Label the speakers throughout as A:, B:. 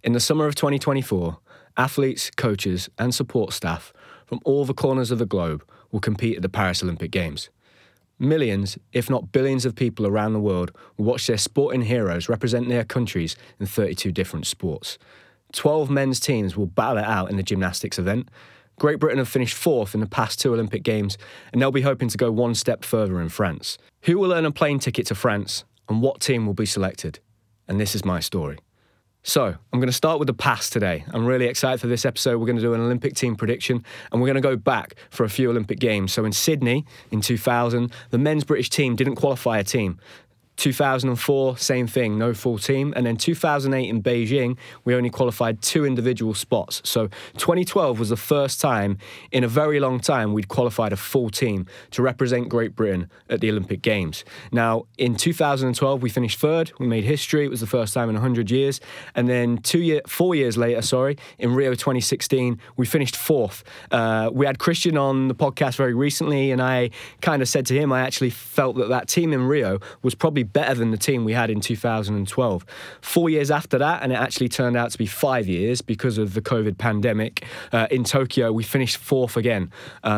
A: In the summer of 2024, athletes, coaches, and support staff from all the corners of the globe will compete at the Paris Olympic Games. Millions, if not billions of people around the world will watch their sporting heroes represent their countries in 32 different sports. 12 men's teams will battle it out in the gymnastics event. Great Britain have finished fourth in the past two Olympic Games, and they'll be hoping to go one step further in France. Who will earn a plane ticket to France, and what team will be selected? And this is my story. So, I'm going to start with the past today. I'm really excited for this episode. We're going to do an Olympic team prediction, and we're going to go back for a few Olympic Games. So in Sydney, in 2000, the men's British team didn't qualify a team. 2004, same thing, no full team. And then 2008 in Beijing, we only qualified 2 individual spots. So 2012 was the first time in a very long time we'd qualified a full team to represent Great Britain at the Olympic Games. Now, in 2012, we finished third. We made history. It was the first time in 100 years. And then 4 years later, in Rio 2016, we finished fourth. We had Christian on the podcast very recently, and I kind of said to him, I actually felt that team in Rio was probably better than the team we had in 2012. 4 years after that, and it actually turned out to be 5 years because of the COVID pandemic, in Tokyo, we finished fourth again.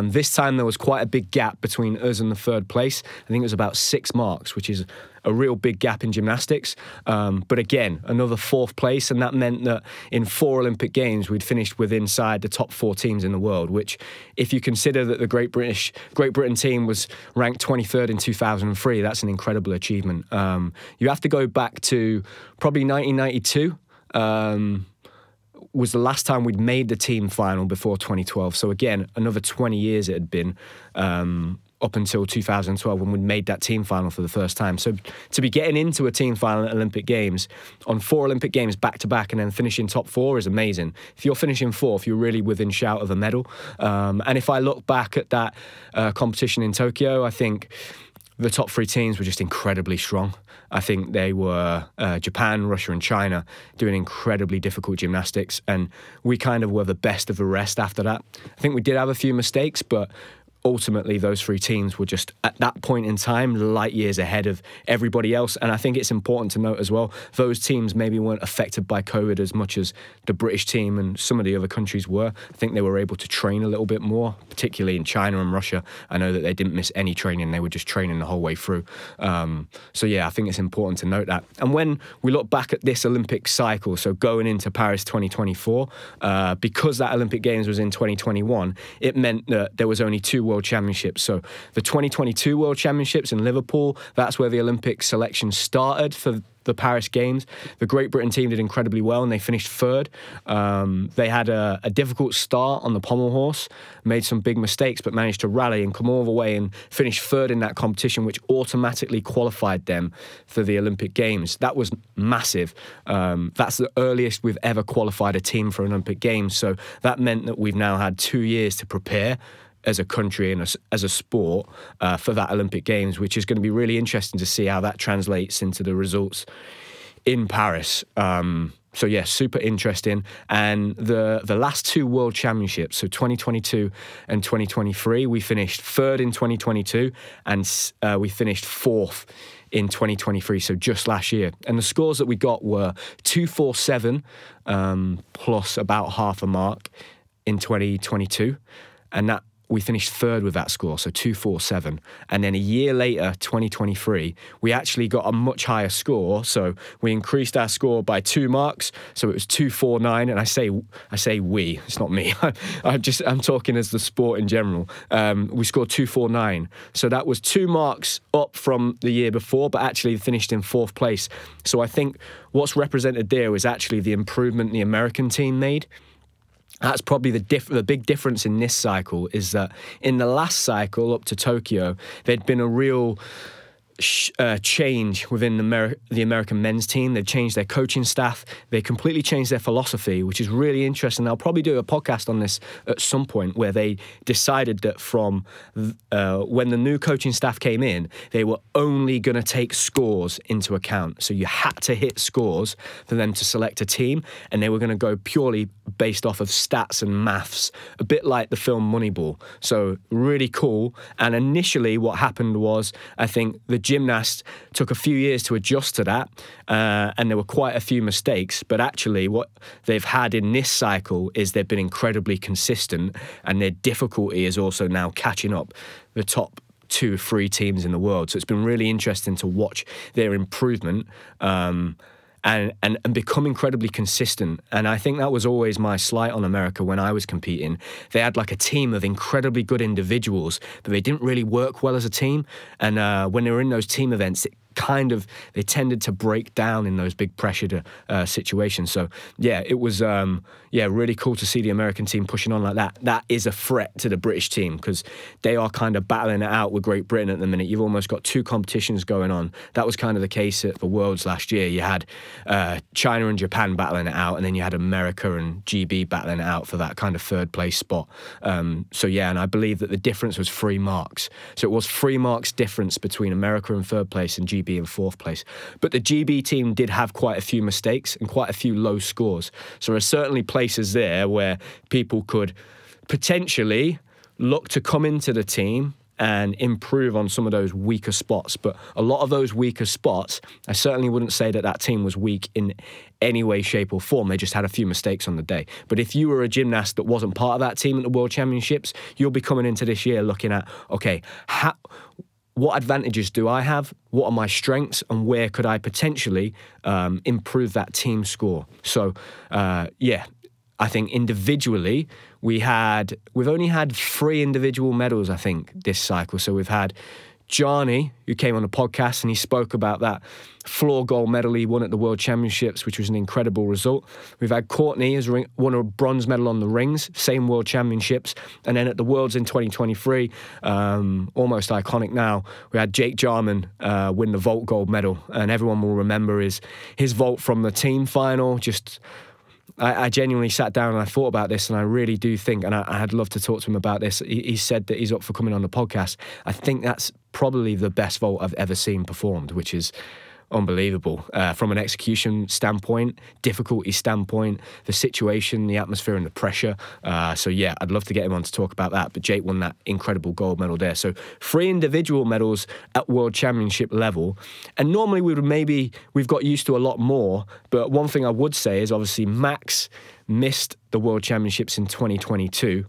A: This time there was quite a big gap between us and the third place. I think it was about 6 marks, which is a real big gap in gymnastics. But again, another fourth place, and that meant that in 4 Olympic Games, we'd finished with inside the top 4 teams in the world, which, if you consider that the Great Britain team was ranked 23rd in 2003, that's an incredible achievement. You have to go back to probably 1992, was the last time we'd made the team final before 2012. So again, another 20 years it had been, up until 2012 when we'd made that team final for the first time. So to be getting into a team final at Olympic Games on 4 Olympic Games back to back and then finishing top 4 is amazing. If you're finishing fourth, you're really within shout of a medal. And if I look back at that competition in Tokyo, I think the top 3 teams were just incredibly strong. I think they were Japan, Russia and China doing incredibly difficult gymnastics, and we kind of were the best of the rest after that. I think we did have a few mistakes, but ultimately, those 3 teams were just, at that point in time, light years ahead of everybody else. And I think it's important to note as well, those teams maybe weren't affected by COVID as much as the British team and some of the other countries were. I think they were able to train a little bit more, particularly in China and Russia. I know that they didn't miss any training. They were just training the whole way through. So yeah, I think it's important to note that. And when we look back at this Olympic cycle, so going into Paris 2024, because that Olympic Games was in 2021, it meant that there was only 2 World Championships. So the 2022 World Championships in Liverpool, that's where the Olympic selection started for the Paris Games. The Great Britain team did incredibly well and they finished third. They had a difficult start on the pommel horse, made some big mistakes, but managed to rally and come all the way and finish third in that competition, which automatically qualified them for the Olympic Games. That was massive. That's the earliest we've ever qualified a team for Olympic Games. So that meant that we've now had 2 years to prepare as a country and as a sport for that Olympic Games, which is going to be really interesting to see how that translates into the results in Paris. So yeah, super interesting. And the last 2 World Championships, so 2022 and 2023, we finished third in 2022 and we finished fourth in 2023, so just last year. And the scores that we got were 247 plus about half a mark in 2022, and that we finished third with that score, so 247. And then a year later, 2023, we actually got a much higher score. So we increased our score by 2 marks. So it was 249. And I say we, it's not me. I'm talking as the sport in general. We scored 249. So that was 2 marks up from the year before, but actually finished in 4th place. So I think what's represented there was actually the improvement the American team made. That's probably the big difference in this cycle, is that in the last cycle up to Tokyo, there'd been a real change within the American men's team. They've changed their coaching staff. They completely changed their philosophy, which is really interesting. I'll probably do a podcast on this at some point, where they decided that from when the new coaching staff came in, they were only going to take scores into account. So you had to hit scores for them to select a team, and they were going to go purely based off of stats and maths, a bit like the film Moneyball. So really cool. And initially what happened was, I think the gymnast took a few years to adjust to that, and there were quite a few mistakes. But actually, what they've had in this cycle is they've been incredibly consistent, and their difficulty is also now catching up the top 2 or 3 teams in the world. So it's been really interesting to watch their improvement. And become incredibly consistent. And I think that was always my slight on America when I was competing. They had like a team of incredibly good individuals, but they didn't really work well as a team. And when they were in those team events, they tended to break down in those big pressure situations. So yeah, it was really cool to see the American team pushing on like that. That is a threat to the British team because they are kind of battling it out with Great Britain at the minute. You've almost got 2 competitions going on. That was kind of the case at the Worlds last year. You had China and Japan battling it out, and then you had America and GB battling it out for that kind of 3rd place spot. So yeah, and I believe that the difference was 3 marks. So it was 3 marks difference between America in 3rd place and GB in 4th place. But the GB team did have quite a few mistakes and quite a few low scores. So there are certainly places there where people could potentially look to come into the team and improve on some of those weaker spots. But a lot of those weaker spots, I certainly wouldn't say that that team was weak in any way, shape or form. They just had a few mistakes on the day. But if you were a gymnast that wasn't part of that team at the World Championships, you'll be coming into this year looking at, okay, what advantages do I have? What are my strengths? And where could I potentially improve that team score? So, I think individually we've only had 3 individual medals, I think, this cycle. So we've had Johnny, who came on the podcast, and he spoke about that floor gold medal he won at the World Championships, which was an incredible result. We've had Courtney, who's won a bronze medal on the rings, same World Championships. And then at the Worlds in 2023, almost iconic now, we had Jake Jarman win the vault gold medal. And everyone will remember his vault from the team final. I genuinely sat down and I thought about this, and I really do think, and I'd love to talk to him about this. He said that he's up for coming on the podcast. I think that's probably the best vault I've ever seen performed, which is unbelievable from an execution standpoint, difficulty standpoint, the situation, the atmosphere and the pressure. So yeah, I'd love to get him on to talk about that. But Jake won that incredible gold medal there. So 3 individual medals at World Championship level. And normally we've got used to a lot more. But one thing I would say is obviously Max missed the World Championships in 2022.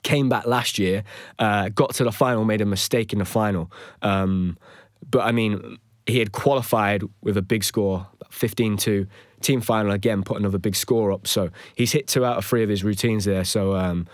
A: Came back last year, got to the final, made a mistake in the final. But I mean, he had qualified with a big score, 15-2. Team final again, put another big score up. So he's hit 2 out of 3 of his routines there. So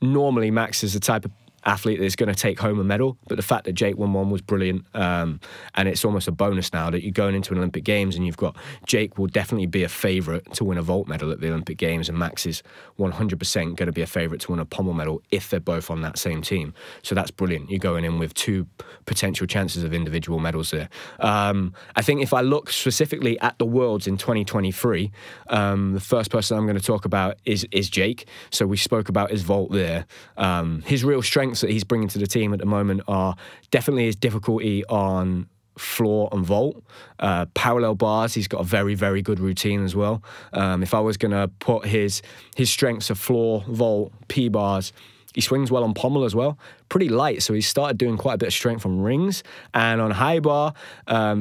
A: normally Max is the type of athlete that's going to take home a medal, but the fact that Jake won one was brilliant, and it's almost a bonus now that you're going into an Olympic Games and you've got Jake will definitely be a favourite to win a vault medal at the Olympic Games, and Max is 100% going to be a favourite to win a pommel medal if they're both on that same team. So that's brilliant. You're going in with 2 potential chances of individual medals there. I think if I look specifically at the Worlds in 2023, the first person I'm going to talk about is Jake. So we spoke about his vault there. His real strengths that he's bringing to the team at the moment are definitely his difficulty on floor and vault. Parallel bars, he's got a very, very good routine as well. If I was going to put his strengths of floor, vault, P-bars, he swings well on pommel as well. Pretty light, so he started doing quite a bit of strength on rings. And on high bar,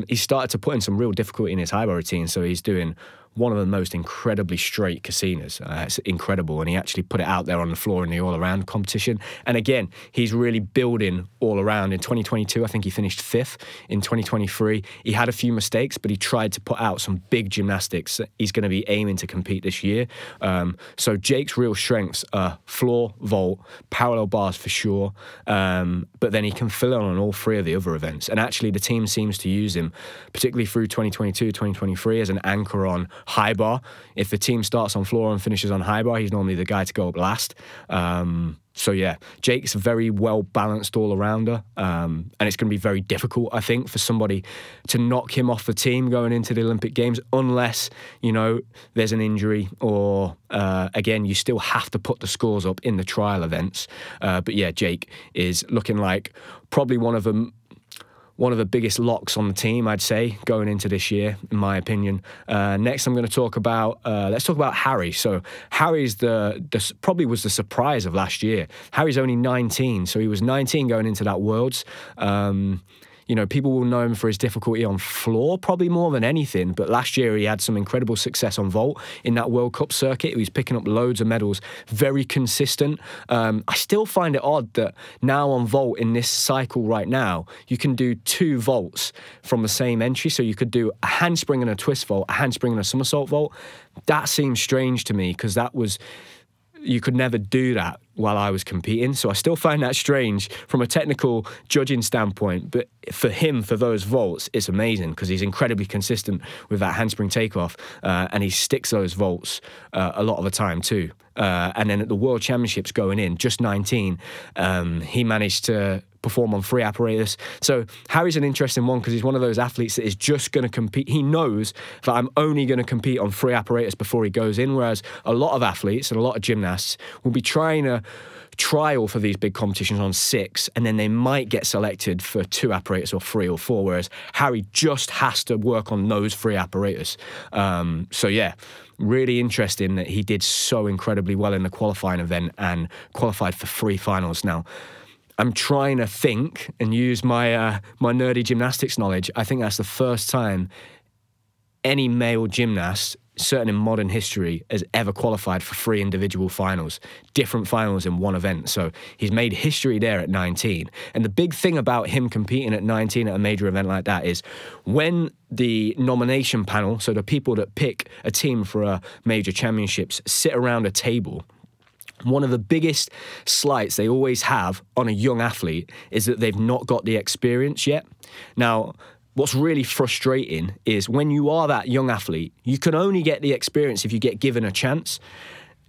A: he started to put in some real difficulty in his high bar routine, so he's doing one of the most incredibly straight casinas. It's incredible, and he actually put it out there on the floor in the all-around competition. And again, he's really building all-around. In 2022, I think he finished 5th. In 2023, he had a few mistakes, but he tried to put out some big gymnastics. He's going to be aiming to compete this year. So Jake's real strengths are floor, vault, parallel bars for sure, but then he can fill in on all 3 of the other events. And actually, the team seems to use him, particularly through 2022, 2023, as an anchor on high bar. If the team starts on floor and finishes on high bar, he's normally the guy to go up last. So yeah, Jake's a very well-balanced all-arounder, and it's going to be very difficult, I think, for somebody to knock him off the team going into the Olympic Games, unless, you know, there's an injury or, again, you still have to put the scores up in the trial events. But yeah, Jake is looking like probably one of one of the biggest locks on the team, I'd say, going into this year, in my opinion. Next, I'm going to talk about, let's talk about Harry. So Harry's probably was the surprise of last year. Harry's only 19, so he was 19 going into that Worlds. You know, people will know him for his difficulty on floor, probably more than anything. But last year, he had some incredible success on vault in that World Cup circuit. He was picking up loads of medals, very consistent. I still find it odd that now on vault in this cycle right now, you can do 2 vaults from the same entry. So you could do a handspring and a twist vault, a handspring and a somersault vault. That seems strange to me because you could never do that while I was competing. So I still find that strange from a technical judging standpoint. But for him, for those vaults, it's amazing because he's incredibly consistent with that handspring takeoff and he sticks those vaults a lot of the time too. And then at the World Championships going in, just 19, he managed to perform on free apparatus. So Harry's an interesting one because he's one of those athletes that is just going to compete. He knows that I'm only going to compete on free apparatus before he goes in, whereas a lot of athletes and a lot of gymnasts will be trying to trial for these big competitions on 6 and then they might get selected for 2 apparatus or 3 or 4, whereas Harry just has to work on those 3 apparatus. So yeah, really interesting that he did so incredibly well in the qualifying event and qualified for 3 finals. Now, I'm trying to think and use my my nerdy gymnastics knowledge. I think that's the first time any male gymnast, certainly in modern history, has ever qualified for 3 individual finals, different finals in one event. So he's made history there at 19. And the big thing about him competing at 19 at a major event like that is when the nomination panel, so the people that pick a team for a major championships, sit around a table, one of the biggest slights they always have on a young athlete is that they've not got the experience yet. Now, what's really frustrating is when you are that young athlete, you can only get the experience if you get given a chance.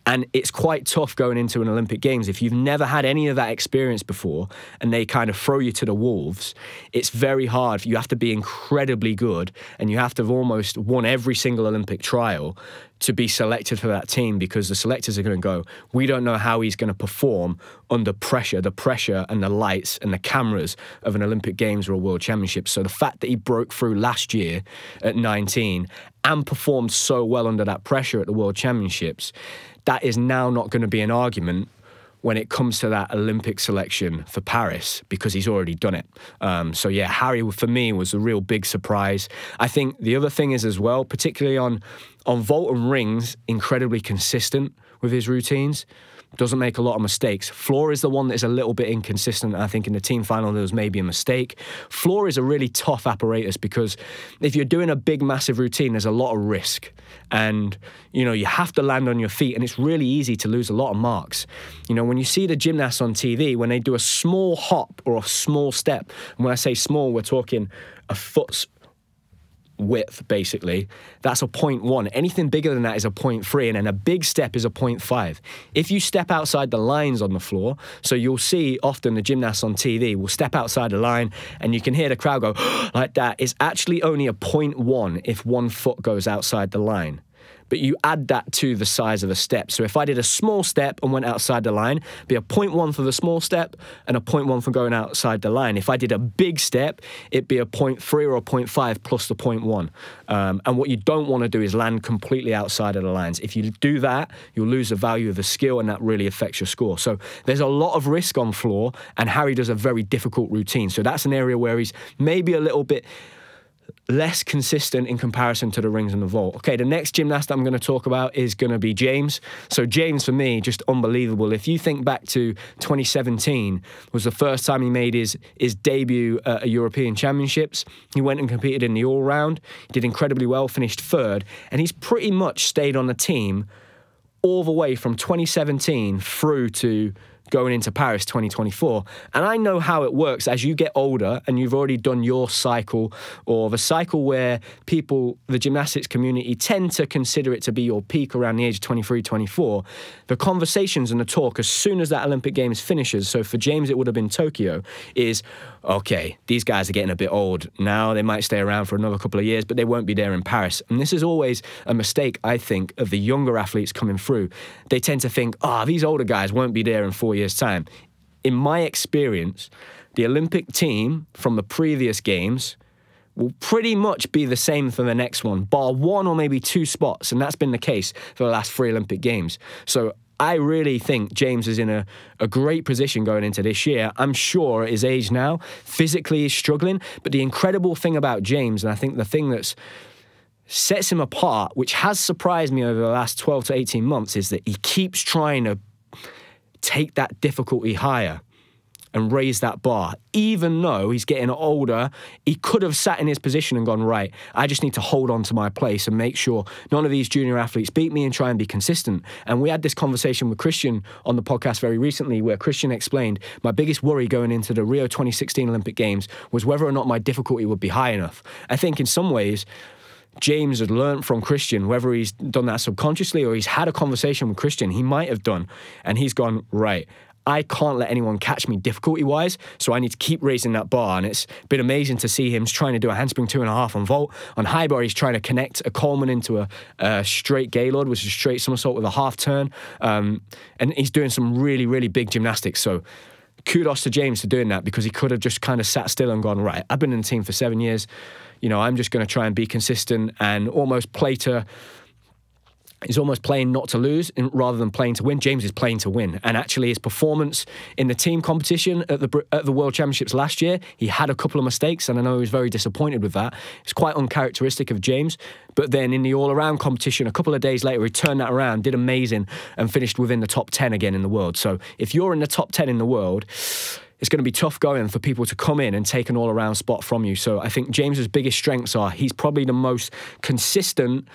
A: And it's quite tough going into an Olympic Games. If you've never had any of that experience before and they kind of throw you to the wolves, it's very hard. You have to be incredibly good and you have to have almost won every single Olympic trial to be selected for that team because the selectors are going to go, we don't know how he's going to perform under pressure, the pressure and the lights and the cameras of an Olympic Games or a World Championship. So the fact that he broke through last year at 19 and performed so well under that pressure at the World Championships, that is now not going to be an argument when it comes to that Olympic selection for Paris because he's already done it. So yeah, Harry for me was a real big surprise. I think the other thing is as well, particularly on vault and rings, incredibly consistent with his routines. Doesn't make a lot of mistakes. Floor is the one that is a little bit inconsistent. I think in the team final there was maybe a mistake. Floor is a really tough apparatus because if you're doing a big, massive routine, there's a lot of risk. And, you know, you have to land on your feet and it's really easy to lose a lot of marks. You know, when you see the gymnasts on TV, when they do a small hop or a small step, and when I say small, we're talking a foot's width, basically, that's a 0.1. Anything bigger than that is a 0.3, and then a big step is a 0.5. If you step outside the lines on the floor, so you'll see often the gymnasts on TV will step outside the line and you can hear the crowd go like that. It's actually only a 0.1 if one foot goes outside the line. But you add that to the size of a step. So if I did a small step and went outside the line, it'd be a 0.1 for the small step and a 0.1 for going outside the line. If I did a big step, it'd be a 0.3 or a 0.5 plus the 0.1. And what you don't want to do is land completely outside of the lines. If you do that, you'll lose the value of the skill and that really affects your score. So there's a lot of risk on floor and Harry does a very difficult routine. So that's an area where he's maybe a little bit less consistent in comparison to the rings and the vault. Okay, the next gymnast I'm going to talk about is going to be James. So James, for me, just unbelievable. If you think back to 2017, was the first time he made his debut at European Championships. He went and competed in the all-round. He did incredibly well, finished 3rd, and he's pretty much stayed on the team all the way from 2017 through to going into Paris 2024. And I know how it works as you get older and you've already done your cycle or the cycle where people, the gymnastics community, tend to consider it to be your peak around the age of 23, 24. The conversations and the talk as soon as that Olympic Games finishes, so for James it would have been Tokyo, is, okay, these guys are getting a bit old now. They might stay around for another couple of years, but they won't be there in Paris. And this is always a mistake, I think, of the younger athletes coming through. They tend to think, these older guys won't be there in 4 years' time. In my experience, the Olympic team from the previous games will pretty much be the same for the next one, bar 1 or maybe 2 spots, and that's been the case for the last 3 Olympic Games. So I really think James is in a great position going into this year. I'm sure at his age now, physically he's struggling, but the incredible thing about James, and I think the thing that's sets him apart, which has surprised me over the last 12 to 18 months, is that he keeps trying to take that difficulty higher and raise that bar. Even though he's getting older, he could have sat in his position and gone, right, I just need to hold on to my place and make sure none of these junior athletes beat me and try and be consistent. And we had this conversation with Christian on the podcast very recently where Christian explained my biggest worry going into the Rio 2016 Olympic Games was whether or not my difficulty would be high enough. I think in some ways, James had learned from Christian, whether he's done that subconsciously or he's had a conversation with Christian, he might have done. And he's gone, right, I can't let anyone catch me difficulty-wise, so I need to keep raising that bar. And it's been amazing to see him trying to do a handspring 2.5 on vault. On high bar, he's trying to connect a Coleman into a straight Gaylord, which is a straight somersault with a half turn. And he's doing some really, really big gymnastics. So kudos to James for doing that, because he could have just kind of sat still and gone, right, I've been in the team for 7 years. You know, I'm just going to try and be consistent and almost play to... He's almost playing not to lose rather than playing to win. James is playing to win. And actually his performance in the team competition at the World Championships last year, he had a couple of mistakes, and I know he was very disappointed with that. It's quite uncharacteristic of James. But then in the all-around competition, a couple of days later, he turned that around, did amazing, and finished within the top 10 again in the world. So if you're in the top 10 in the world, it's going to be tough going for people to come in and take an all-around spot from you. So I think James's biggest strengths are he's probably the most consistent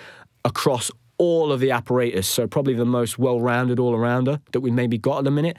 A: across all of the apparatus, so probably the most well-rounded all-arounder that we maybe got at the minute.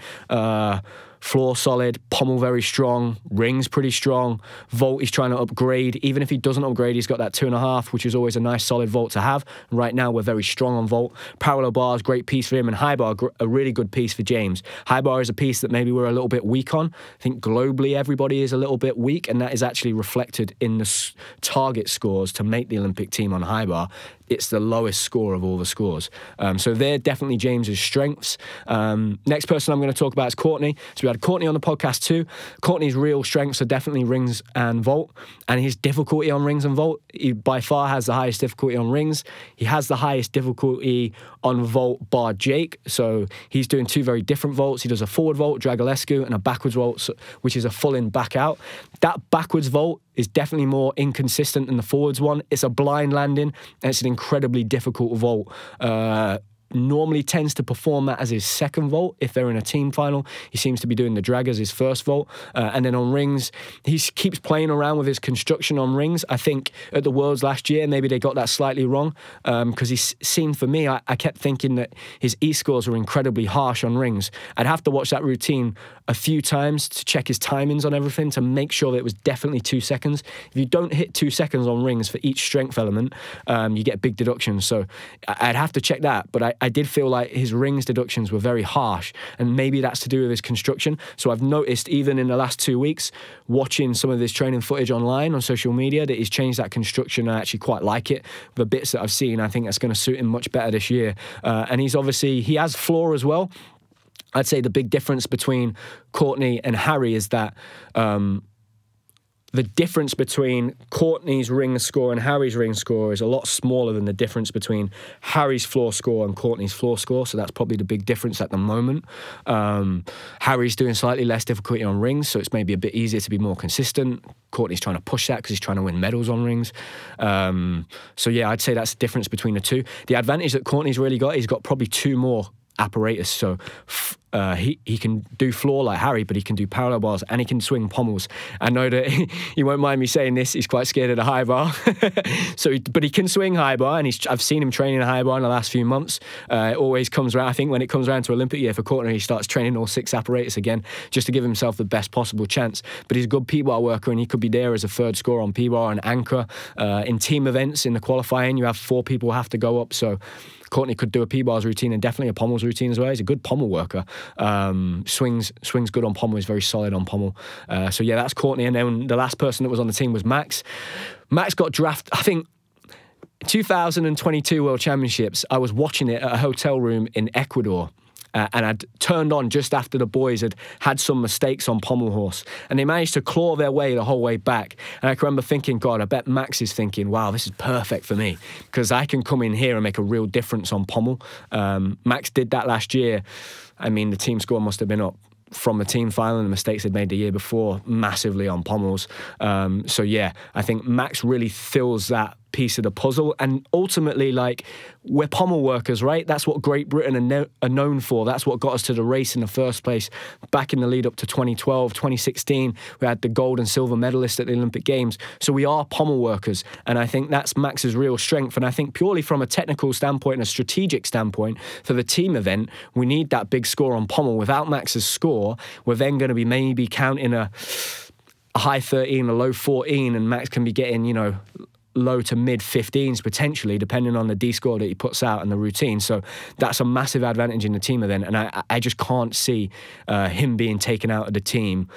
A: Floor solid, pommel very strong, rings pretty strong, vault he's trying to upgrade. Even if he doesn't upgrade, he's got that 2.5, which is always a nice solid vault to have. And right now we're very strong on vault. Parallel bars, great piece for him, and high bar, a really good piece for James. High bar is a piece that maybe we're a little bit weak on. I think globally everybody is a little bit weak, and that is actually reflected in the target scores to make the Olympic team on high bar. It's the lowest score of all the scores. So they're definitely James's strengths. Next person I'm going to talk about is Courtney. So we had Courtney on the podcast too. Courtney's real strengths are definitely rings and vault, and his difficulty on rings and vault, he by far has the highest difficulty on rings. He has the highest difficulty on vault bar Jake. So he's doing 2 very different vaults. He does a forward vault, Dragolescu, and a backwards vault, which is a full in, back out. That backwards vault is definitely more inconsistent than the forwards one. It's a blind landing, and it's an incredibly difficult vault. Normally tends to perform that as his second vault if they're in a team final. He seems to be doing the drag as his first vault. And then on rings, he keeps playing around with his construction on rings. I think at the Worlds last year, maybe they got that slightly wrong, because he seemed, for me, I kept thinking that his E-scores were incredibly harsh on rings. I'd have to watch that routine a few times to check his timings on everything to make sure that it was definitely 2 seconds. If you don't hit 2 seconds on rings for each strength element, you get big deductions. So I'd have to check that, but I did feel like his rings deductions were very harsh, and maybe that's to do with his construction. So I've noticed even in the last 2 weeks, watching some of his training footage online on social media, that he's changed that construction. I actually quite like it. The bits that I've seen, I think that's going to suit him much better this year. And he has floor as well. I'd say the big difference between Courtney and Harry is that the difference between Courtney's ring score and Harry's ring score is a lot smaller than the difference between Harry's floor score and Courtney's floor score. So that's probably the big difference at the moment. Harry's doing slightly less difficulty on rings, so it's maybe a bit easier to be more consistent. Courtney's trying to push that because he's trying to win medals on rings. So yeah, I'd say that's the difference between the two. The advantage that Courtney's really got, he's got probably 2 more apparatus. So he can do floor like Harry, but he can do parallel bars and he can swing pommels. I know that he won't mind me saying this, he's quite scared of the high bar. But he can swing high bar, and I've seen him training a high bar in the last few months. It always comes around, I think when it comes around to Olympic year for Courtney, he starts training all 6 apparatus again, just to give himself the best possible chance. But he's a good P-bar worker, and he could be there as a 3rd scorer on P-bar and anchor. In team events, in the qualifying, you have 4 people who have to go up, so Courtney could do a P-bars routine and definitely a pommels routine as well. He's a good pommel worker. Swings good on pommel. He's very solid on pommel. So yeah, that's Courtney. And then the last person that was on the team was Max. Max got drafted, I think, 2022 World Championships. I was watching it at a hotel room in Ecuador. and I'd turned on just after the boys had some mistakes on pommel horse, and they managed to claw their way the whole way back. And I can remember thinking, God, I bet Max is thinking, wow, this is perfect for me, because I can come in here and make a real difference on pommel. Max did that last year. I mean, the team score must have been up from the team final and the mistakes they'd made the year before massively on pommels. So yeah, I think Max really fills that piece of the puzzle. And ultimately, like, we're pommel workers, right? That's what Great Britain are known for. That's what got us to the race in the first place back in the lead up to 2012, 2016. We had the gold and silver medalists at the Olympic Games. So we are pommel workers. And I think that's Max's real strength. And I think purely from a technical standpoint and a strategic standpoint for the team event, we need that big score on pommel. Without Max's score, we're then going to be maybe counting a high 13, a low 14, and Max can be getting, you know, low to mid 15s potentially, depending on the D score that he puts out and the routine. So that's a massive advantage in the team event, and I just can't see him being taken out of the team.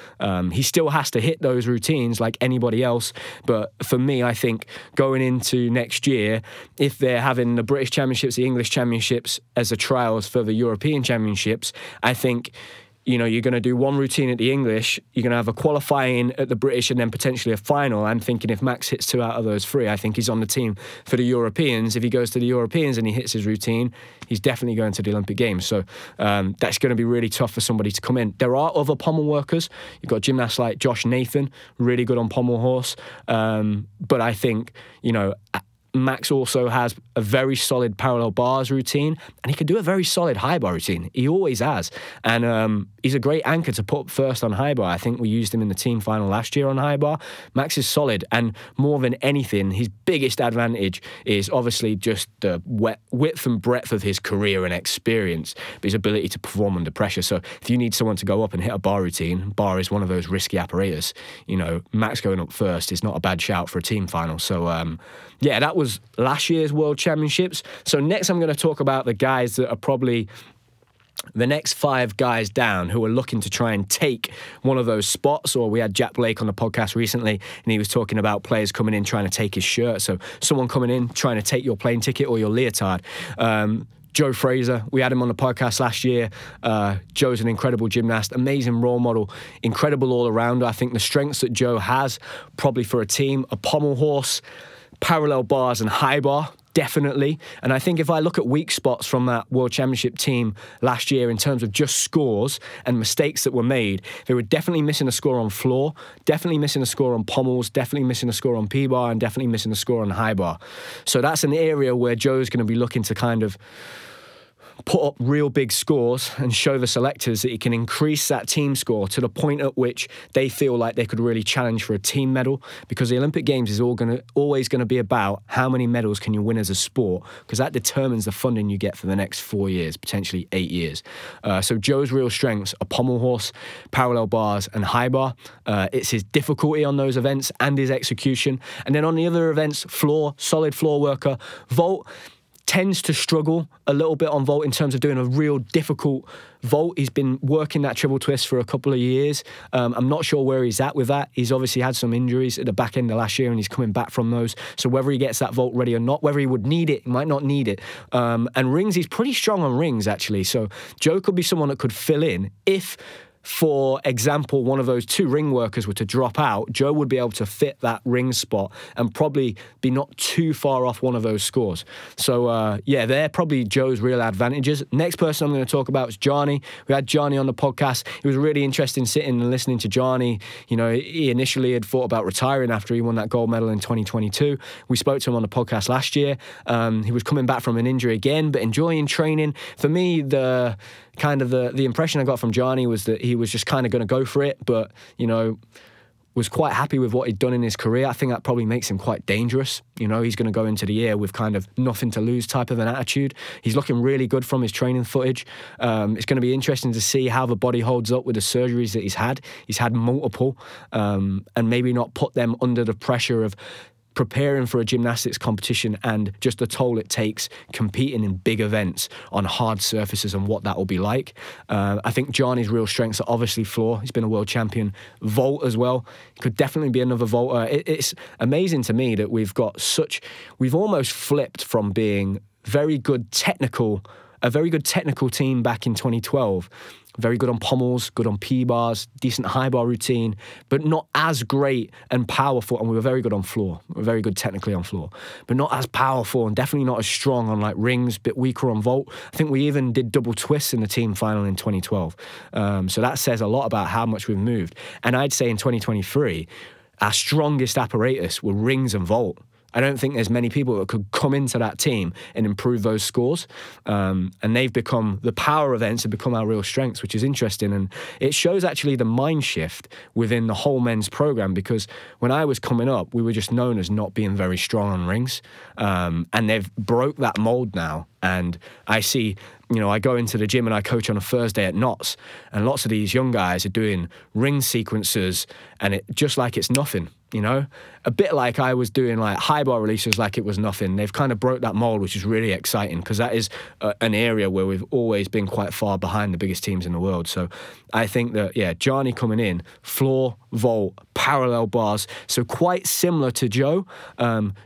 A: He still has to hit those routines like anybody else, but for me, I think going into next year, if they're having the British Championships, the English Championships as the trials for the European Championships, I think, you know, you're going to do one routine at the English, you're going to have a qualifying at the British, and then potentially a final. I'm thinking if Max hits 2 out of those 3, I think he's on the team for the Europeans. If he goes to the Europeans and he hits his routine, he's definitely going to the Olympic Games. So that's going to be really tough for somebody to come in. There are other pommel workers. You've got gymnasts like Josh Nathan, really good on pommel horse. But I think, you know, Max also has a very solid parallel bars routine, and he can do a very solid high bar routine. He always has. And he's a great anchor to put first on high bar. I think we used him in the team final last year on high bar. Max is solid, and more than anything, his biggest advantage is obviously just the width and breadth of his career and experience, but his ability to perform under pressure. So if you need someone to go up and hit a bar routine, bar is one of those risky apparatus. You know, Max going up first is not a bad shout for a team final. So yeah, that was last year's World Championships. So next I'm going to talk about the guys that are probably the next 5 guys down who are looking to try and take one of those spots. Or we had Jack Blake on the podcast recently, and he was talking about players coming in trying to take his shirt. So someone coming in trying to take your plane ticket or your leotard. Joe Fraser, we had him on the podcast last year. Joe's an incredible gymnast, amazing role model, incredible all-arounder. I think the strengths that Joe has, probably for a team, a pommel horse, parallel bars and high bar, definitely. And I think if I look at weak spots from that World Championship team last year in terms of just scores and mistakes that were made, they were definitely missing a score on floor, definitely missing a score on pommels, definitely missing a score on P-bar, and definitely missing a score on high bar. So that's an area where Joe's going to be looking to kind of put up real big scores and show the selectors that he can increase that team score to the point at which they feel like they could really challenge for a team medal, because the Olympic Games is always going to be about how many medals can you win as a sport, because that determines the funding you get for the next 4 years, potentially 8 years. So Joe's real strengths are pommel horse, parallel bars and high bar. It's his difficulty on those events and his execution. And then on the other events, floor, solid floor worker. Vault tends to struggle a little bit on vault in terms of doing a real difficult vault. He's been working that triple twist for a couple of years. I'm not sure where he's at with that. He's obviously had some injuries at the back end of last year, and he's coming back from those. So whether he gets that vault ready or not, whether he would need it, he might not need it. And rings, he's pretty strong on rings, actually. So Joe could be someone that could fill in if, for example, one of those 2 ring workers were to drop out. Joe would be able to fit that ring spot and probably be not too far off one of those scores. So, yeah, they're probably Joe's real advantages. Next person I'm going to talk about is Johnny. We had Johnny on the podcast. It was really interesting sitting and listening to Johnny. You know, he initially had thought about retiring after he won that gold medal in 2022. We spoke to him on the podcast last year. He was coming back from an injury again, but enjoying training. For me, the impression I got from Johnny was that he was just kind of going to go for it, but, you know, was quite happy with what he'd done in his career. I think that probably makes him quite dangerous. You know, he's going to go into the year with kind of nothing to lose type of an attitude. He's looking really good from his training footage. It's going to be interesting to see how the body holds up with the surgeries that he's had. He's had multiple, and maybe not put them under the pressure of preparing for a gymnastics competition and just the toll it takes competing in big events on hard surfaces and what that will be like. I think Johnny's real strengths are obviously floor. He's been a world champion. Vault as well. He could definitely be another vaulter. It's amazing to me that we've almost flipped from being very good technical a very good technical team back in 2012. Very good on pommels, good on P-bars, decent high bar routine, but not as great and powerful. And we were very good on floor. We were very good technically on floor, but not as powerful and definitely not as strong on like rings, bit weaker on vault. I think we even did double twists in the team final in 2012. So that says a lot about how much we've moved. And I'd say in 2023, our strongest apparatus were rings and vault. I don't think there's many people that could come into that team and improve those scores. And they've become, the power events have become our real strengths, which is interesting. And it shows actually the mind shift within the whole men's program, because when I was coming up, we were just known as not being very strong on rings. And they've broke that mold now. And I see, you know, I go into the gym and I coach on a Thursday at Knott's, and lots of these young guys are doing ring sequences, and it just like it's nothing, you know? A bit like I was doing like high bar releases like it was nothing. They've kind of broke that mold, which is really exciting, because that is an area where we've always been quite far behind the biggest teams in the world. So I think that, yeah, Johnny coming in, floor, vault, parallel bars, so quite similar to Joe.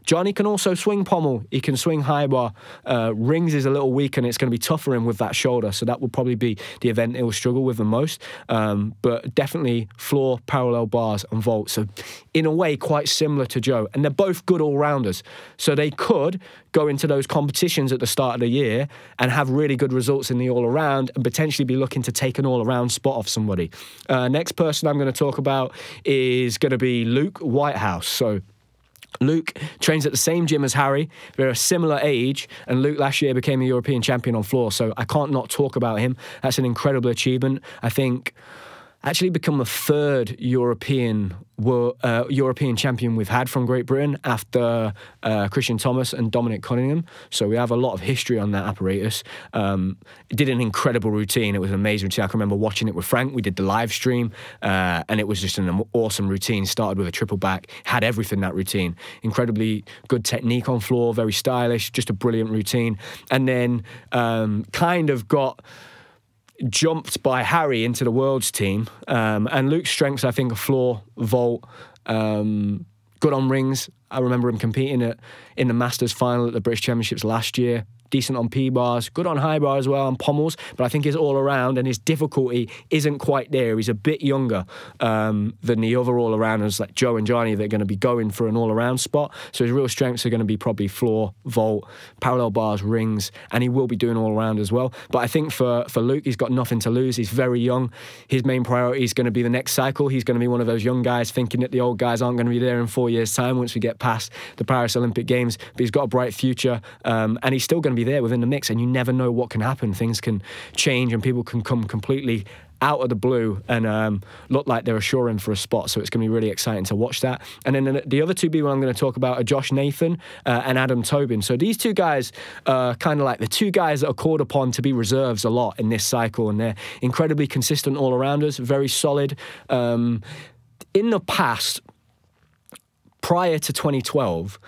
A: Johnny can also swing pommel. He can swing high bar. Rings is a little weak, and it's going to be tough for him with that shoulder. So that will probably be the event he'll struggle with the most. But definitely floor, parallel bars, and vault. So in a way, quite similar to Joe. And they're both good all-rounders. So they could go into those competitions at the start of the year and have really good results in the all-around and potentially be looking to take an all-around spot off somebody. Next person I'm going to talk about is going to be Luke Whitehouse. So Luke trains at the same gym as Harry. They're a similar age, and Luke last year became a European champion on floor, so I can't not talk about him. That's an incredible achievement. I think actually become the third European champion we've had from Great Britain after Christian Thomas and Dominic Cunningham. So we have a lot of history on that apparatus. It did an incredible routine. It was an amazing routine. I can remember watching it with Frank. We did the live stream, and it was just an awesome routine. Started with a triple back, had everything, that routine. Incredibly good technique on floor, very stylish, just a brilliant routine. And then kind of got jumped by Harry into the world's team. And Luke's strengths, I think, are floor, vault, good on rings. I remember him competing in the Masters final at the British Championships last year. Decent on P-bars, good on high bar as well, on pommels, but I think his all-around and his difficulty isn't quite there. He's a bit younger than the other all-arounders like Joe and Johnny that are going to be going for an all-around spot. So his real strengths are going to be probably floor, vault, parallel bars, rings, and he will be doing all-around as well. But I think for Luke, he's got nothing to lose. He's very young. His main priority is going to be the next cycle. He's going to be one of those young guys thinking that the old guys aren't going to be there in 4 years' time once we get past the Paris Olympic Games. But he's got a bright future, and he's still going to be there within the mix, and you never know what can happen. Things can change and people can come completely out of the blue and look like they're assuring for a spot. So it's going to be really exciting to watch that. And then the other two people I'm going to talk about are Josh Nathan and Adam Tobin. So these two guys are kind of like the two guys that are called upon to be reserves a lot in this cycle, and they're incredibly consistent all-arounders, very solid. In the past, prior to 2012,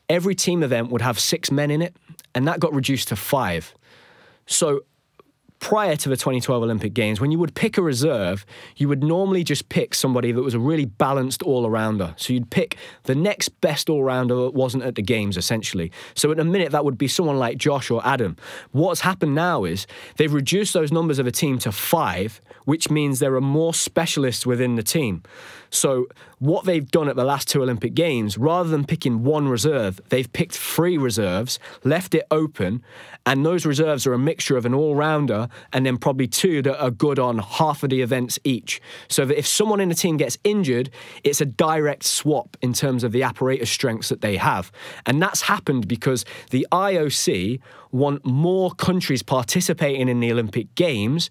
A: every team event would have 6 men in it, and that got reduced to 5. So prior to the 2012 Olympic Games, when you would pick a reserve, you would normally just pick somebody that was a really balanced all-arounder. So you'd pick the next best all-rounder that wasn't at the Games, essentially. So at the minute, that would be someone like Josh or Adam. What's happened now is they've reduced those numbers of a team to 5, which means there are more specialists within the team. So what they've done at the last 2 Olympic Games, rather than picking 1 reserve, they've picked 3 reserves, left it open, and those reserves are a mixture of an all-rounder and then probably 2 that are good on half of the events each. So that if someone in the team gets injured, it's a direct swap in terms of the apparatus strengths that they have. And that's happened because the IOC want more countries participating in the Olympic Games,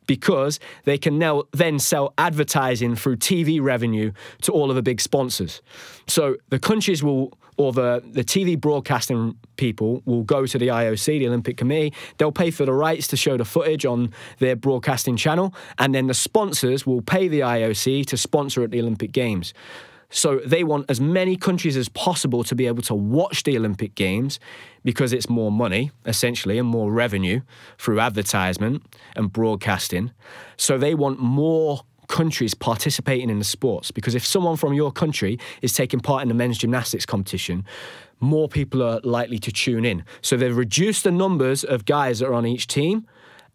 A: because they can now then sell advertising through TV revenue to all of the big sponsors. So the countries will, or the TV broadcasting people will go to the IOC, the Olympic Committee. They'll pay for the rights to show the footage on their broadcasting channel, and then the sponsors will pay the IOC to sponsor at the Olympic Games. So they want as many countries as possible to be able to watch the Olympic Games, because it's more money, essentially, and more revenue through advertisement and broadcasting. So they want more countries participating in the sports, because if someone from your country is taking part in the men's gymnastics competition, more people are likely to tune in. So they've reduced the numbers of guys that are on each team,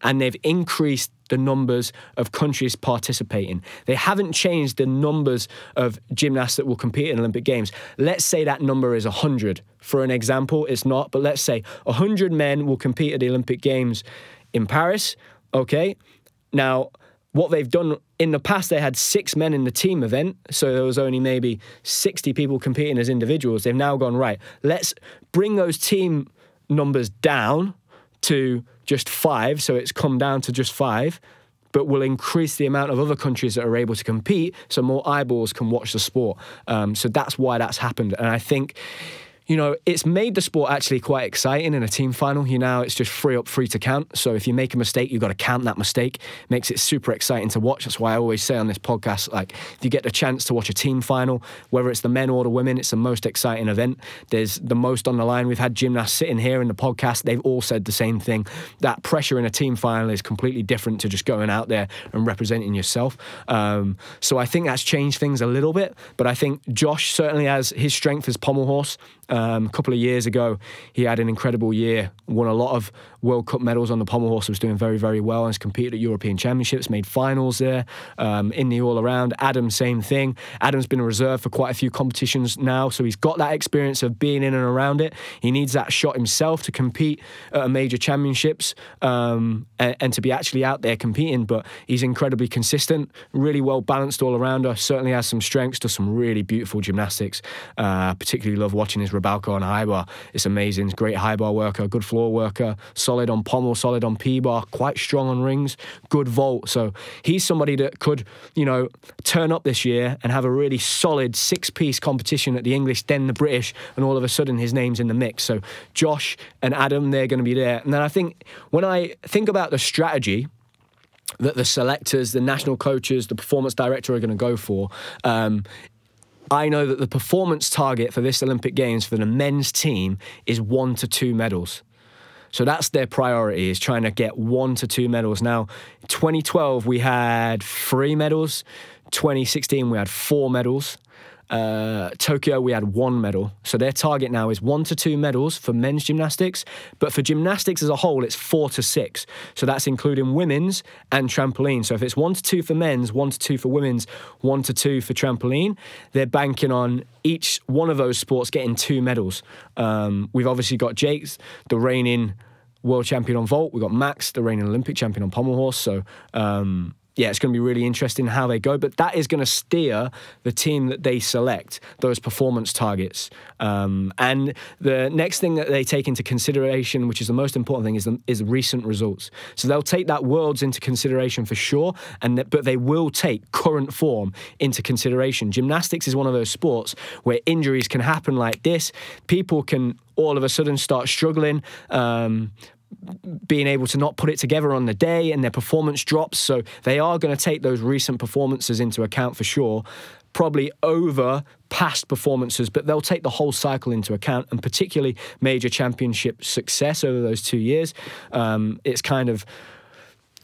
A: and they've increased the numbers of countries participating. They haven't changed the numbers of gymnasts that will compete in Olympic Games. Let's say that number is 100. For an example, it's not, but let's say 100 men will compete at the Olympic Games in Paris, okay? Now, what they've done in the past, they had 6 men in the team event, so there was only maybe 60 people competing as individuals. They've now gone, right, let's bring those team numbers down to just 5, so it's come down to just 5, but will increase the amount of other countries that are able to compete so more eyeballs can watch the sport. So that's why that's happened. And I think, you know, it's made the sport actually quite exciting in a team final. You know, it's just free up, free to count. So if you make a mistake, you've got to count that mistake. Makes it super exciting to watch. That's why I always say on this podcast, like, if you get the chance to watch a team final, whether it's the men or the women, it's the most exciting event. There's the most on the line. We've had gymnasts sitting here in the podcast. They've all said the same thing. That pressure in a team final is completely different to just going out there and representing yourself. So I think that's changed things a little bit. But I think Josh certainly has his strength as pommel horse. A couple of years ago, he had an incredible year, won a lot of World Cup medals on the pommel horse, was doing very, very well, and has competed at European Championships, made finals there, in the all-around. Adam, same thing. Adam's been a reserve for quite a few competitions now, so he's got that experience of being in and around it. He needs that shot himself to compete at a major championships, and to be actually out there competing, but he's incredibly consistent, really well-balanced all-arounder, certainly has some strengths, does some really beautiful gymnastics. Particularly love watching his Rabalko on high bar. It's amazing. He's a great high bar worker, good floor worker, solid on pommel, solid on P-bar, quite strong on rings, good vault. So he's somebody that could, you know, turn up this year and have a really solid 6-piece competition at the English, then the British, and all of a sudden his name's in the mix. So Josh and Adam, they're going to be there. And then I think, when I think about the strategy that the selectors, the national coaches, the performance director are going to go for, I know that the performance target for this Olympic Games for the men's team is 1 to 2 medals. So that's their priority, is trying to get 1 to 2 medals. Now, 2012, we had 3 medals. 2016, we had 4 medals. Tokyo, we had 1 medal. So their target now is 1 to 2 medals for men's gymnastics. But for gymnastics as a whole, it's 4 to 6. So that's including women's and trampoline. So if it's 1 to 2 for men's, 1 to 2 for women's, 1 to 2 for trampoline, they're banking on each one of those sports getting 2 medals. We've obviously got Jake's, the reigning world champion on vault. We've got Max, the reigning Olympic champion on pommel horse. So, yeah, it's going to be really interesting how they go, but that is going to steer the team that they select, those performance targets. And the next thing that they take into consideration, which is the most important thing, is recent results. So they'll take that Worlds into consideration for sure, but they will take current form into consideration. Gymnastics is one of those sports where injuries can happen like this. People can all of a sudden start struggling, being able to not put it together on the day, and their performance drops. So they are going to take those recent performances into account for sure, probably over past performances, but they'll take the whole cycle into account, and particularly major championship success over those 2 years. It's kind of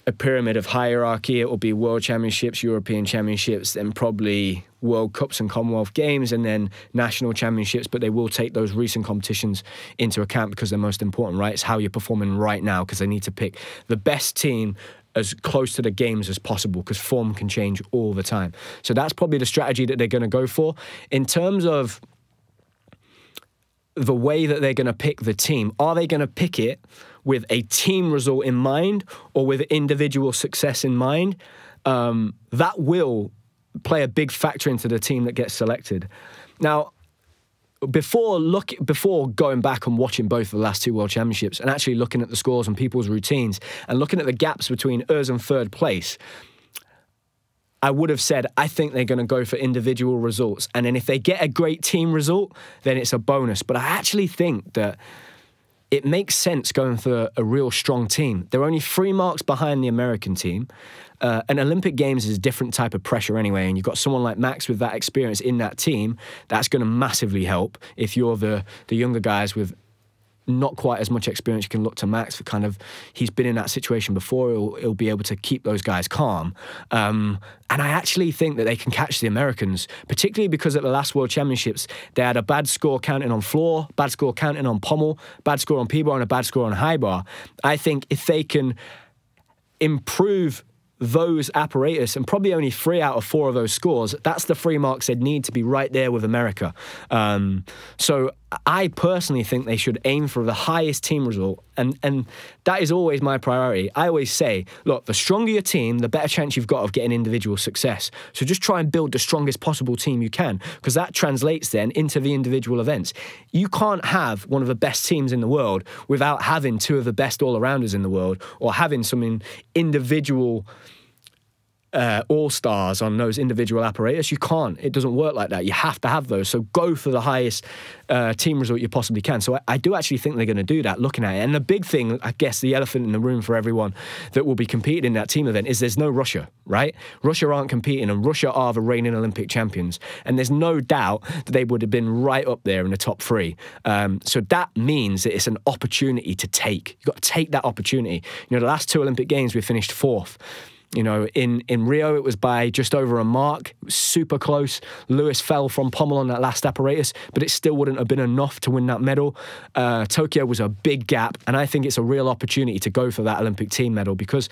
A: a pyramid of hierarchy. It will be World Championships, European Championships, then probably World Cups and Commonwealth Games, and then national championships, but they will take those recent competitions into account because they're most important, right? It's how you're performing right now, because they need to pick the best team as close to the games as possible, because form can change all the time. So that's probably the strategy that they're going to go for. In terms of the way that they're going to pick the team, are they going to pick it with a team result in mind or with individual success in mind? That will play a big factor into the team that gets selected. Now, before going back and watching both the last 2 World Championships and actually looking at the scores and people's routines and looking at the gaps between us and 3rd place, I would have said, I think they're going to go for individual results. And then if they get a great team result, then it's a bonus. But I actually think that it makes sense going for a real strong team. They're only 3 marks behind the American team. And Olympic Games is a different type of pressure anyway, and you've got someone like Max with that experience in that team, that's going to massively help if you're the younger guys with not quite as much experience, you can look to Max for kind of, he's been in that situation before. He'll be able to keep those guys calm. And I actually think that they can catch the Americans, particularly because at the last World Championships, they had a bad score counting on floor, bad score counting on pommel, bad score on P-bar, and a bad score on high bar. I think if they can improve those apparatus, and probably only 3 out of 4 of those scores, that's the 3 marks they'd need to be right there with America. So I personally think they should aim for the highest team result, and that is always my priority. I always say, look, the stronger your team, the better chance you've got of getting individual success. So just try and build the strongest possible team you can, because that translates then into the individual events. You can't have one of the best teams in the world without having 2 of the best all-arounders in the world, or having some individual all-stars on those individual apparatus. You can't. It doesn't work like that. You have to have those. So go for the highest team result you possibly can. So I do actually think they're going to do that, looking at it. And the big thing, I guess, the elephant in the room for everyone that will be competing in that team event is there's no Russia, right? Russia aren't competing, and Russia are the reigning Olympic champions. And there's no doubt that they would have been right up there in the top 3. So that means that it's an opportunity to take. You've got to take that opportunity. You know, the last 2 Olympic Games, we finished 4th. You know, in Rio, it was by just over a mark. It was super close. Lewis fell from pommel on that last apparatus, but it still wouldn't have been enough to win that medal. Tokyo was a big gap, and I think it's a real opportunity to go for that Olympic team medal, because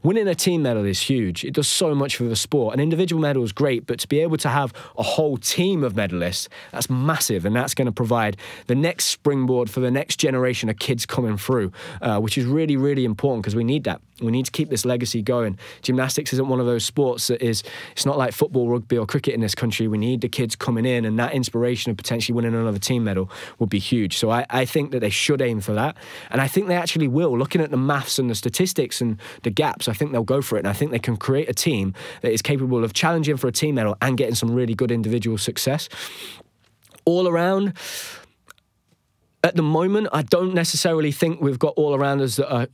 A: winning a team medal is huge. It does so much for the sport. An individual medal is great, but to be able to have a whole team of medalists, that's massive, and that's going to provide the next springboard for the next generation of kids coming through, which is really, really important, because we need that. We need to keep this legacy going. Gymnastics isn't one of those sports that is, it's not like football, rugby or cricket in this country. We need the kids coming in, and that inspiration of potentially winning another team medal would be huge. So I think that they should aim for that. And I think they actually will. Looking at the maths and the statistics and the gaps, I think they'll go for it. And I think they can create a team that is capable of challenging for a team medal and getting some really good individual success. All around, at the moment, I don't necessarily think we've got all-arounders that are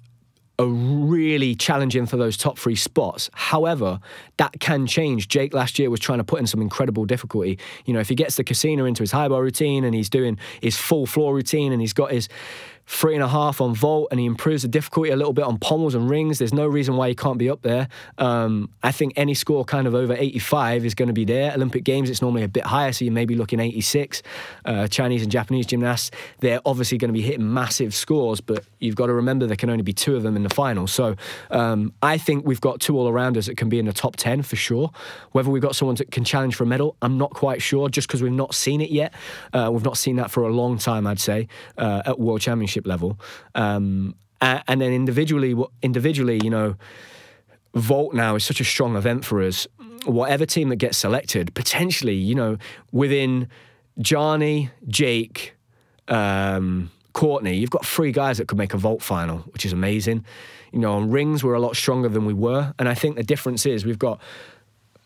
A: really challenging for those top 3 spots. However, that can change. Jake last year was trying to put in some incredible difficulty. You know, if he gets the casino into his high bar routine, and he's doing his full floor routine, and he's got his 3.5 on vault, and he improves the difficulty a little bit on pommels and rings, there's no reason why he can't be up there. I think any score kind of over 85 is going to be there. Olympic Games, it's normally a bit higher, so you may be looking 86. Chinese and Japanese gymnasts, they're obviously going to be hitting massive scores, but you've got to remember there can only be 2 of them in the final. So I think we've got 2 all-arounders that can be in the top 10 for sure. Whether we've got someone that can challenge for a medal, I'm not quite sure, just because we've not seen it yet. We've not seen that for a long time, I'd say, at World Championship level. And then individually, you know, vault now is such a strong event for us. Whatever team that gets selected, potentially, you know, within Gianni, Jake, Courtney, you've got 3 guys that could make a vault final, which is amazing. You know, on rings, we're a lot stronger than we were. And I think the difference is we've got,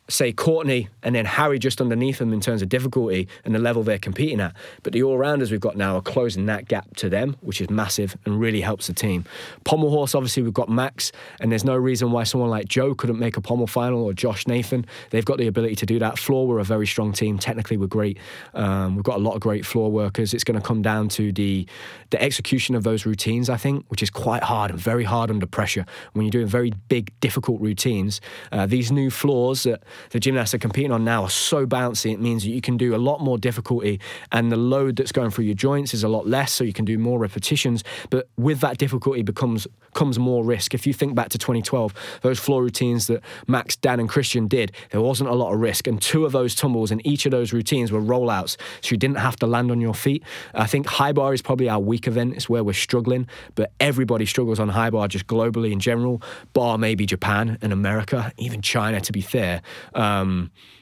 A: say, Courtney and then Harry just underneath them in terms of difficulty and the level they're competing at. But the all-rounders we've got now are closing that gap to them, which is massive and really helps the team. Pommel horse, obviously, we've got Max, and there's no reason why someone like Joe couldn't make a pommel final, or Josh Nathan. They've got the ability to do that. Floor, we're a very strong team. Technically, we're great. We've got a lot of great floor workers. It's going to come down to the execution of those routines, I think, which is quite hard and very hard under pressure. When you're doing very big, difficult routines, these new floors that the gymnasts are competing on now are so bouncy. It means that you can do a lot more difficulty, and the load that's going through your joints is a lot less, so you can do more repetitions. But with that difficulty comes more risk. If you think back to 2012, those floor routines that Max, Dan and Christian did, there wasn't a lot of risk, and 2 of those tumbles in each of those routines were rollouts, so you didn't have to land on your feet. I think high bar is probably our weak event. It's where we're struggling, but everybody struggles on high bar just globally in general, bar maybe Japan and America, even China, to be fair.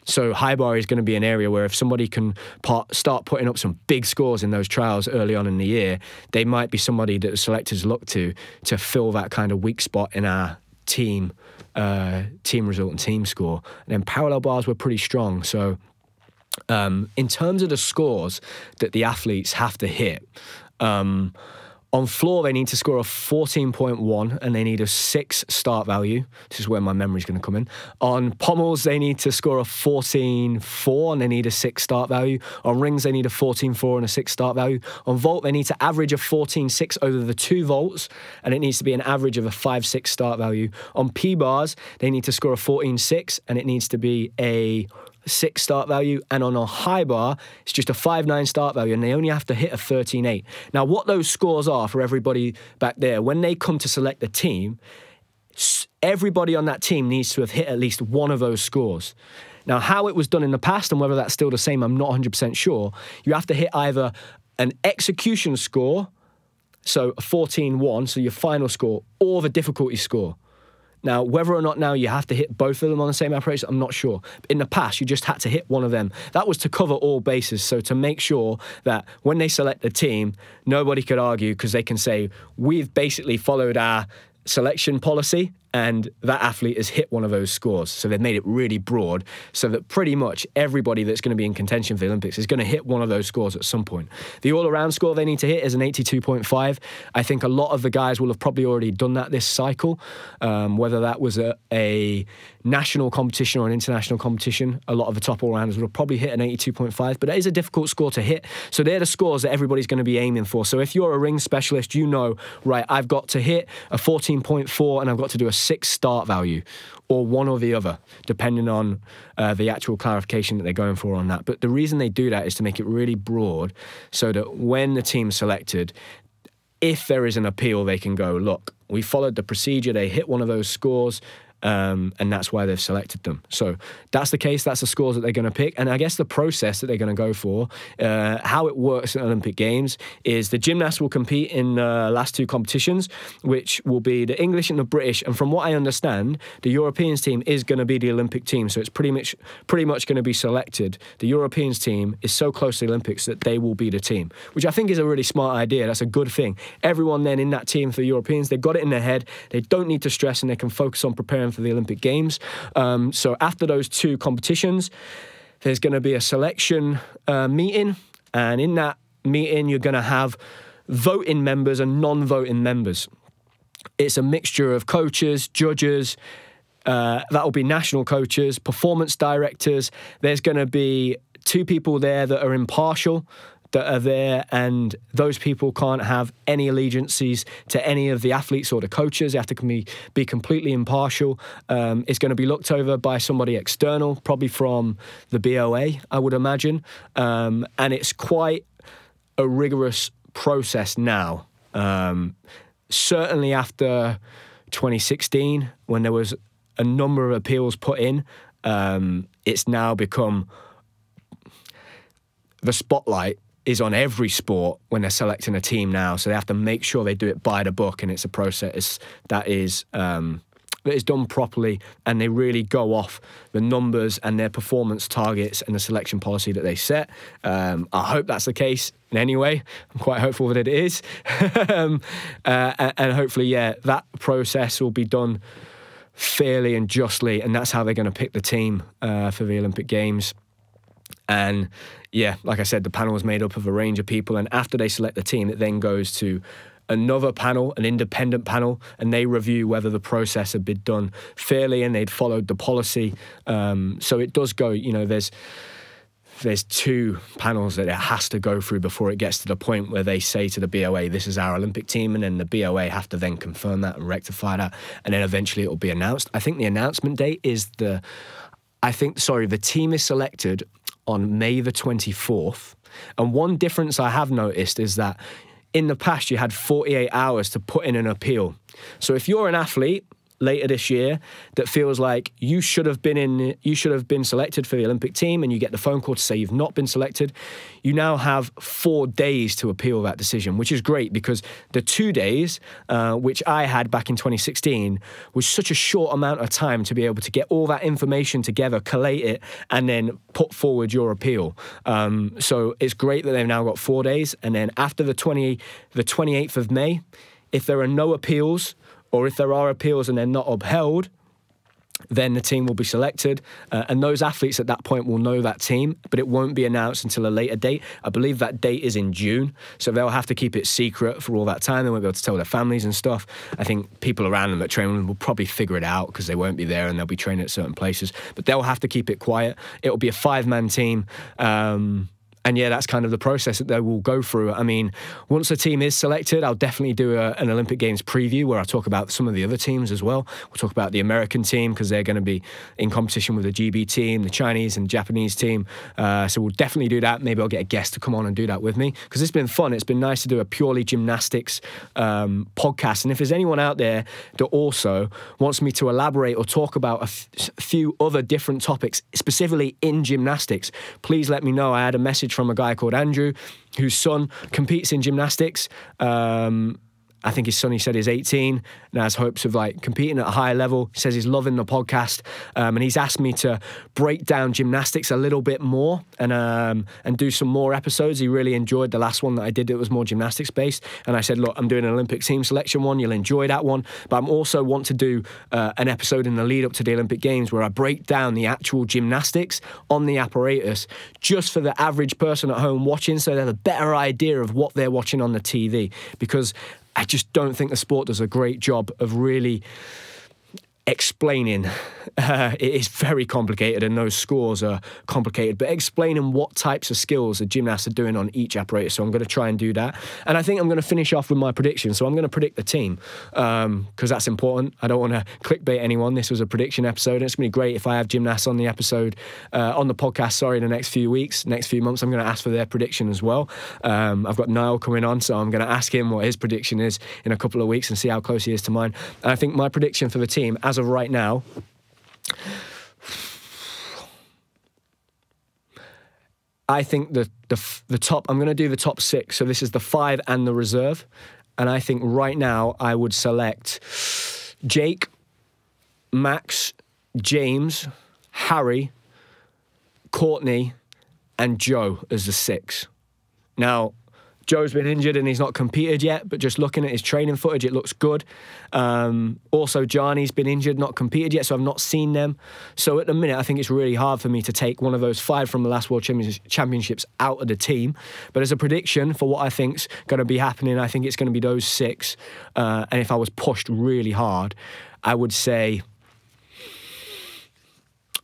A: So high bar is going to be an area where if somebody can start putting up some big scores in those trials early on in the year, they might be somebody that the selectors look to fill that kind of weak spot in our team result and team score. And then parallel bars were pretty strong. So in terms of the scores that the athletes have to hit, On floor, they need to score a 14.1 and they need a 6 start value. This is where my memory's going to come in. On pommels, they need to score a 14.4 and they need a 6 start value. On rings, they need a 14.4 and a 6 start value. On vault, they need to average a 14.6 over the 2 vaults and it needs to be an average of a 5.6 start value. On P-bars, they need to score a 14.6 and it needs to be a 6 start value, and on a high bar it's just a 5.9 start value and they only have to hit a 13.8. Now what those scores are for everybody back there, when they come to select the team, everybody on that team needs to have hit at least one of those scores. Now how it was done in the past and whether that's still the same, I'm not 100% sure. You have to hit either an execution score, so a 14.1, so your final score, or the difficulty score. Now, whether or not now you have to hit both of them on the same approach, I'm not sure. In the past, you just had to hit one of them. That was to cover all bases, so to make sure that when they select the team, nobody could argue because they can say, we've basically followed our selection policy and that athlete has hit one of those scores. So they've made it really broad so that pretty much everybody that's going to be in contention for the Olympics is going to hit one of those scores at some point. The all-around score they need to hit is an 82.5. I think a lot of the guys will have probably already done that this cycle, whether that was a national competition or an international competition. A lot of the top all-rounders will have probably hit an 82.5, but that is a difficult score to hit. So they're the scores that everybody's going to be aiming for. So if you're a ring specialist, you know, right, I've got to hit a 14.4 and I've got to do a 6 start value, or one or the other, depending on the actual clarification that they're going for on that. But the reason they do that is to make it really broad so that when the team's selected, if there is an appeal, they can go, look, we followed the procedure, they hit one of those scores, and that's why they've selected them. So that's the case, that's the scores that they're going to pick. And I guess the process that they're going to go for, how it works in Olympic Games is the gymnasts will compete in the last 2 competitions, which will be the English and the British. And from what I understand, the Europeans team is going to be the Olympic team. So it's pretty much going to be selected. The Europeans team is so close to the Olympics that they will be the team, which I think is a really smart idea. That's a good thing. Everyone then in that team for the Europeans, they've got it in their head. They don't need to stress and they can focus on preparing for the Olympic Games. So after those 2 competitions, there's going to be a selection meeting, and in that meeting you're going to have voting members and non-voting members. It's a mixture of coaches, judges, that will be national coaches, performance directors. There's going to be 2 people there that are impartial, that are there, and those people can't have any allegiances to any of the athletes or the coaches. They have to be completely impartial. It's going to be looked over by somebody external, probably from the BOA, I would imagine. And it's quite a rigorous process now. Certainly after 2016, when there was a number of appeals put in, it's now become the spotlight is on every sport when they're selecting a team now, so they have to make sure they do it by the book, and it's a process that is done properly, and they really go off the numbers and their performance targets and the selection policy that they set. I hope that's the case in any way. I'm quite hopeful that it is. And hopefully, yeah, that process will be done fairly and justly, and that's how they're going to pick the team for the Olympic Games. And yeah, like I said, the panel is made up of a range of people, and after they select the team, it then goes to another panel, an independent panel, and they review whether the process had been done fairly and they'd followed the policy. So it does go, you know, there's 2 panels that it has to go through before it gets to the point where they say to the BOA, this is our Olympic team, and then the BOA have to then confirm that and rectify that, and then eventually it will be announced. I think the announcement date is the team is selected on May the 24th. And one difference I have noticed is that in the past you had 48 hours to put in an appeal. So if you're an athlete later this year that feels like you should have been selected for the Olympic team, and you get the phone call to say you've not been selected, you now have 4 days to appeal that decision, which is great, because the 2 days, which I had back in 2016, was such a short amount of time to be able to get all that information together, collate it, and then put forward your appeal. So it's great that they've now got 4 days, and then after the 28th of May, if there are no appeals, or if there are appeals and they're not upheld, then the team will be selected. And those athletes at that point will know that team, but it won't be announced until a later date. I believe that date is in June, so they'll have to keep it secret for all that time. They won't be able to tell their families and stuff. I think people around them at training will probably figure it out because they won't be there and they'll be training at certain places, but they'll have to keep it quiet. It'll be a 5-man team. And yeah, that's kind of the process that they will go through. I mean, once a team is selected, I'll definitely do an Olympic Games preview where I'll talk about some of the other teams as well. We'll talk about the American team because they're going to be in competition with the GB team, the Chinese and Japanese team. So we'll definitely do that. Maybe I'll get a guest to come on and do that with me because it's been fun. It's been nice to do a purely gymnastics podcast. And if there's anyone out there that also wants me to elaborate or talk about a few other different topics, specifically in gymnastics, please let me know. I had a message from a guy called Andrew, whose son competes in gymnastics. I think his son, he said, is 18 and has hopes of like competing at a higher level. He says he's loving the podcast, and he's asked me to break down gymnastics a little bit more and do some more episodes. He really enjoyed the last one that I did that was more gymnastics based, and I said, look, I'm doing an Olympic team selection one. You'll enjoy that one, but I'm also want to do an episode in the lead up to the Olympic Games where I break down the actual gymnastics on the apparatus just for the average person at home watching, so they have a better idea of what they're watching on the TV, because I just don't think the sport does a great job of really explaining. It is very complicated and those scores are complicated, but explaining what types of skills the gymnasts are doing on each apparatus. So I'm going to try and do that. And I think I'm going to finish off with my prediction. So I'm going to predict the team because that's important. I don't want to clickbait anyone. This was a prediction episode. And it's going to be great if I have gymnasts on the episode, on the podcast, sorry, the next few weeks, next few months. I'm going to ask for their prediction as well. I've got Niall coming on, so I'm going to ask him what his prediction is in a couple of weeks and see how close he is to mine. And I think my prediction for the team, as of right now, I think the top, I'm going to do the top 6. So this is the 5 and the reserve. And I think right now I would select Jake, Max, James, Harry, Courtney, and Joe as the 6. Now, Joe's been injured and he's not competed yet, but just looking at his training footage, it looks good. Also, Johnny's been injured, not competed yet, so I've not seen them. So at the minute, I think it's really hard for me to take one of those 5 from the last World Championships out of the team. But as a prediction for what I think's going to be happening, I think it's going to be those 6. And if I was pushed really hard, I would say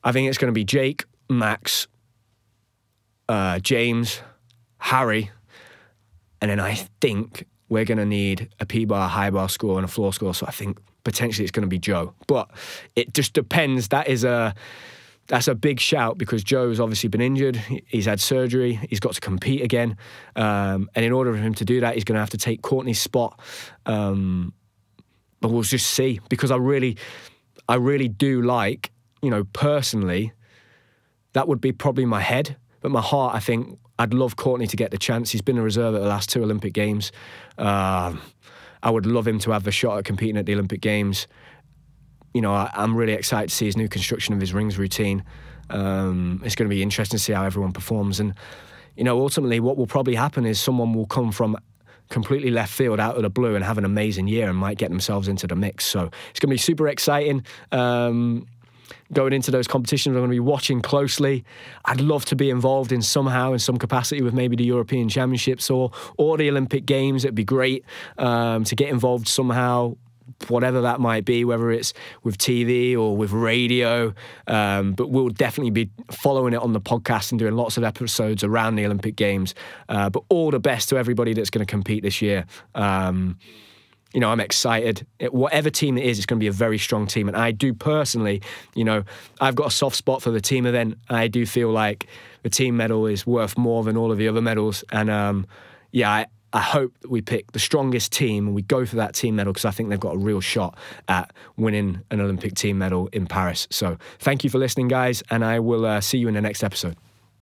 A: I think it's going to be Jake, Max, James, Harry, and then I think we're going to need a P-bar, high bar score, and a floor score. So I think potentially it's going to be Joe. But it just depends. That's a big shout because Joe's obviously been injured. He's had surgery. He's got to compete again. And in order for him to do that, he's going to have to take Courtney's spot. But we'll just see, because I really do like, personally, that would be probably my head. But my heart, I think, I'd love Courtney to get the chance. He's been a reserve at the last 2 Olympic Games. I would love him to have the shot at competing at the Olympic Games. I'm really excited to see his new construction of his rings routine. It's going to be interesting to see how everyone performs. And, ultimately what will probably happen is someone will come from completely left field out of the blue and have an amazing year and might get themselves into the mix. So it's going to be super exciting. Going into those competitions, I'm going to be watching closely. I'd love to be involved in somehow, in some capacity, with maybe the European Championships or the Olympic Games. It'd be great to get involved somehow, whatever that might be, whether it's with TV or with radio. But we'll definitely be following it on the podcast and doing lots of episodes around the Olympic Games. But all the best to everybody that's going to compete this year. I'm excited. Whatever team it is, it's going to be a very strong team. And I do personally, I've got a soft spot for the team event. I do feel like the team medal is worth more than all of the other medals. And I hope that we pick the strongest team and we go for that team medal, because I think they've got a real shot at winning an Olympic team medal in Paris. So thank you for listening, guys. And I will see you in the next episode.